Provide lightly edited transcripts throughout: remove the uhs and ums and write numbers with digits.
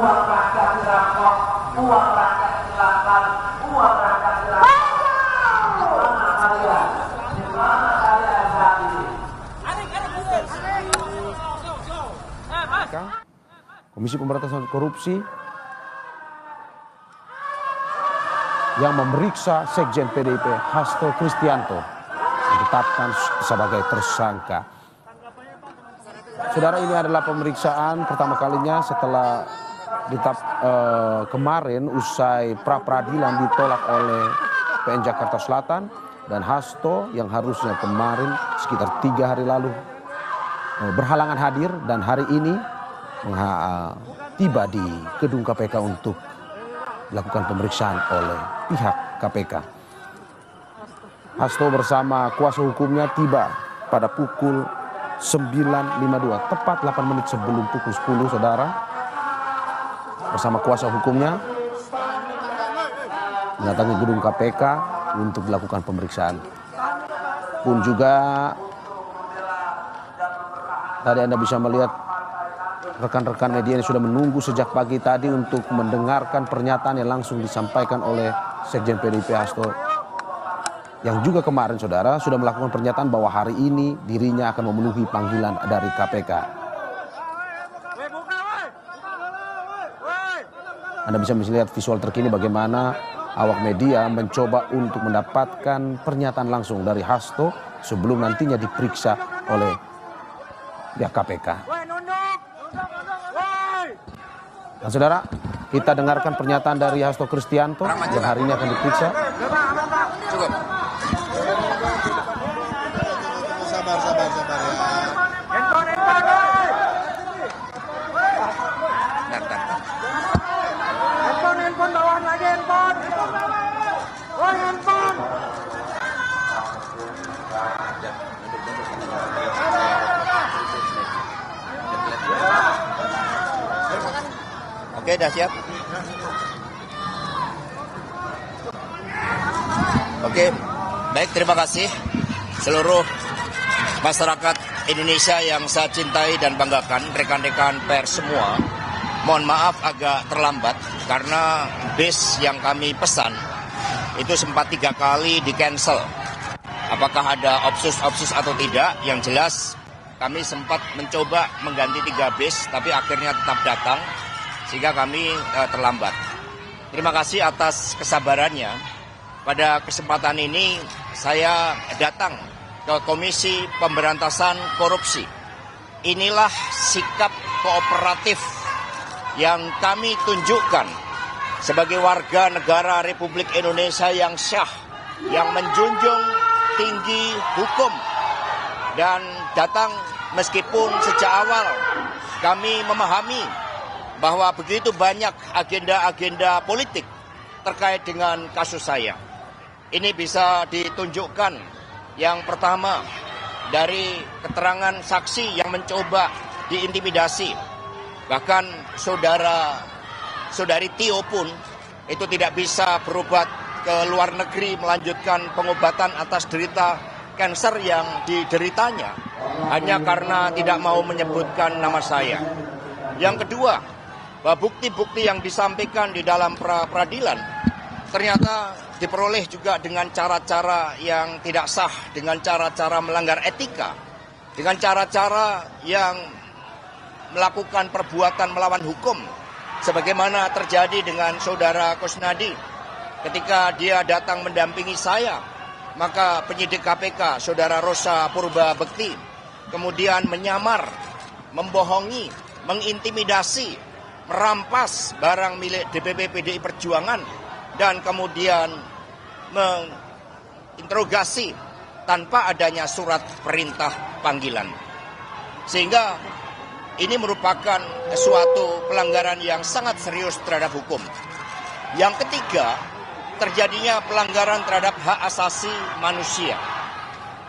uang rakyat dirampok, uang rakyat dilakukan, uang rakyat dirampok. Dimana kalian? Dimana kalian saat ini? Komisi Pemberantasan Korupsi yang memeriksa Sekjen PDIP Hasto Kristianto ditetapkan sebagai tersangka. Saudara, ini adalah pemeriksaan pertama kalinya setelah kemarin usai pra-peradilan ditolak oleh PN Jakarta Selatan, dan Hasto yang harusnya kemarin sekitar 3 hari lalu berhalangan hadir dan hari ini tiba di gedung KPK untuk dilakukan pemeriksaan oleh pihak KPK. Hasto bersama kuasa hukumnya tiba pada pukul 9.52, tepat 8 menit sebelum pukul 10, saudara. Bersama kuasa hukumnya mendatangi gedung KPK untuk dilakukan pemeriksaan. Pun juga tadi Anda bisa melihat rekan-rekan media ini sudah menunggu sejak pagi tadi untuk mendengarkan pernyataan yang langsung disampaikan oleh Sekjen PDIP Hasto, yang juga kemarin, saudara, sudah melakukan pernyataan bahwa hari ini dirinya akan memenuhi panggilan dari KPK. Anda bisa melihat visual terkini bagaimana awak media mencoba untuk mendapatkan pernyataan langsung dari Hasto sebelum nantinya diperiksa oleh pihak KPK. Nah, saudara, kita dengarkan pernyataan dari Hasto Kristianto yang hari ini akan diperiksa. Cukup. Sabar ya. Handphone bawahan lagi handphone. Handphone. Oke, dah siap. Oke, baik, terima kasih seluruh masyarakat Indonesia yang saya cintai dan banggakan, rekan-rekan pers semua. Mohon maaf agak terlambat karena bis yang kami pesan itu sempat 3 kali di-cancel. Apakah ada obsus atau tidak? Yang jelas kami sempat mencoba mengganti 3 bis, tapi akhirnya tetap datang sehingga kami terlambat. Terima kasih atas kesabarannya. Pada kesempatan ini saya datang ke Komisi Pemberantasan Korupsi. Inilah sikap kooperatif yang kami tunjukkan sebagai warga negara Republik Indonesia yang syah, yang menjunjung tinggi hukum, dan datang meskipun sejak awal kami memahami bahwa begitu banyak agenda-agenda politik terkait dengan kasus saya. Ini bisa ditunjukkan yang pertama dari keterangan saksi yang mencoba diintimidasi. Bahkan saudari Tio pun itu tidak bisa berobat ke luar negeri melanjutkan pengobatan atas derita kanker yang dideritanya hanya karena tidak mau menyebutkan nama saya. Yang kedua, bahwa bukti-bukti yang disampaikan di dalam peradilan ternyata diperoleh juga dengan cara-cara yang tidak sah, dengan cara-cara melanggar etika, dengan cara-cara yang melakukan perbuatan melawan hukum, sebagaimana terjadi dengan saudara Kusnadi ketika dia datang mendampingi saya, maka penyidik KPK saudara Rosa Purba Bekti kemudian menyamar, membohongi, mengintimidasi, merampas barang milik DPP PDI Perjuangan dan kemudian menginterogasi tanpa adanya surat perintah panggilan. Sehingga ini merupakan suatu pelanggaran yang sangat serius terhadap hukum. Yang ketiga, terjadinya pelanggaran terhadap hak asasi manusia.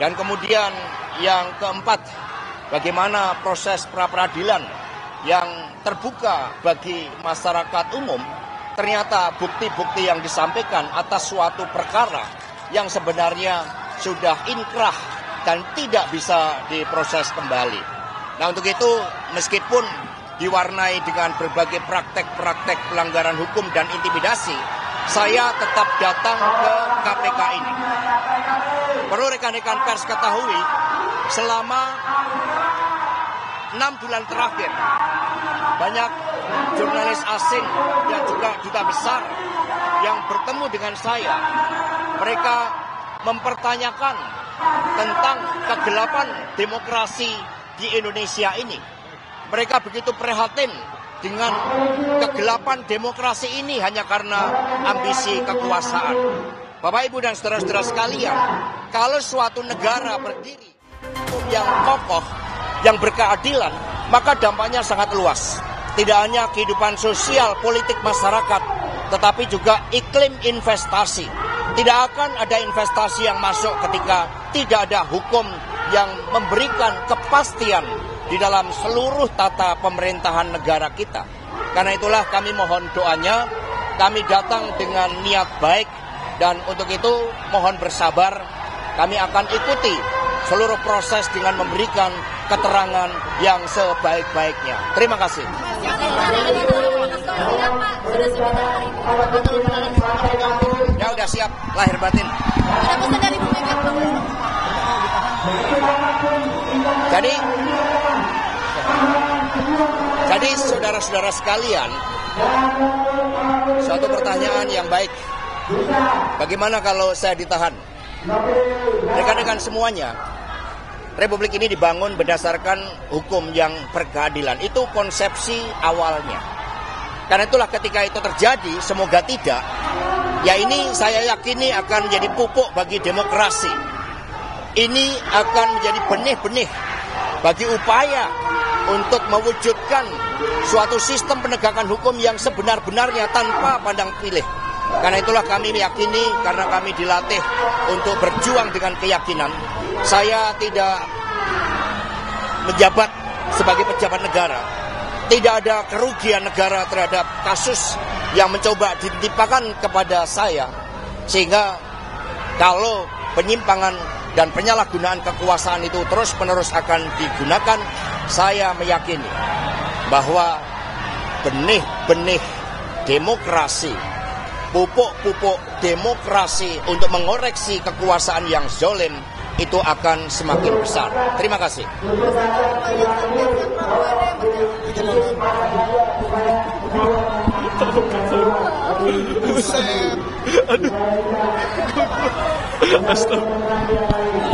Dan kemudian yang keempat, bagaimana proses pra-peradilan yang terbuka bagi masyarakat umum, ternyata bukti-bukti yang disampaikan atas suatu perkara yang sebenarnya sudah inkrah dan tidak bisa diproses kembali. Nah, untuk itu meskipun diwarnai dengan berbagai praktek-praktek pelanggaran hukum dan intimidasi, saya tetap datang ke KPK ini. Perlu rekan-rekan pers ketahui, selama 6 bulan terakhir, banyak jurnalis asing dan juga duta besar yang bertemu dengan saya. Mereka mempertanyakan tentang kegelapan demokrasi di Indonesia ini. Mereka begitu prihatin dengan kegelapan demokrasi ini hanya karena ambisi kekuasaan. Bapak, Ibu, dan saudara-saudara sekalian, kalau suatu negara berdiri yang kokoh, yang berkeadilan, maka dampaknya sangat luas. Tidak hanya kehidupan sosial, politik masyarakat, tetapi juga iklim investasi. Tidak akan ada investasi yang masuk ketika tidak ada hukum yang memberikan kepastian di dalam seluruh tata pemerintahan negara kita. Karena itulah kami mohon doanya, kami datang dengan niat baik, dan untuk itu mohon bersabar, kami akan ikuti seluruh proses dengan memberikan keterangan yang sebaik-baiknya. Terima kasih. Ya udah siap, lahir batin. Jadi saudara-saudara sekalian, suatu pertanyaan yang baik. Bagaimana kalau saya ditahan? Rekan-rekan semuanya, Republik ini dibangun berdasarkan hukum yang berkeadilan. Itu konsepsi awalnya. Karena itulah ketika itu terjadi, semoga tidak, ya ini saya yakini akan menjadi pupuk bagi demokrasi. Ini akan menjadi benih-benih bagi upaya untuk mewujudkan suatu sistem penegakan hukum yang sebenar-benarnya tanpa pandang pilih. Karena itulah kami meyakini, karena kami dilatih untuk berjuang dengan keyakinan. Saya tidak menjabat sebagai pejabat negara. Tidak ada kerugian negara terhadap kasus yang mencoba ditimpakan kepada saya. Sehingga kalau penyimpangan dan penyalahgunaan kekuasaan itu terus-menerus akan digunakan, saya meyakini bahwa benih-benih demokrasi, pupuk-pupuk demokrasi untuk mengoreksi kekuasaan yang zalim itu akan semakin besar. Terima kasih. Aduh. Astaga.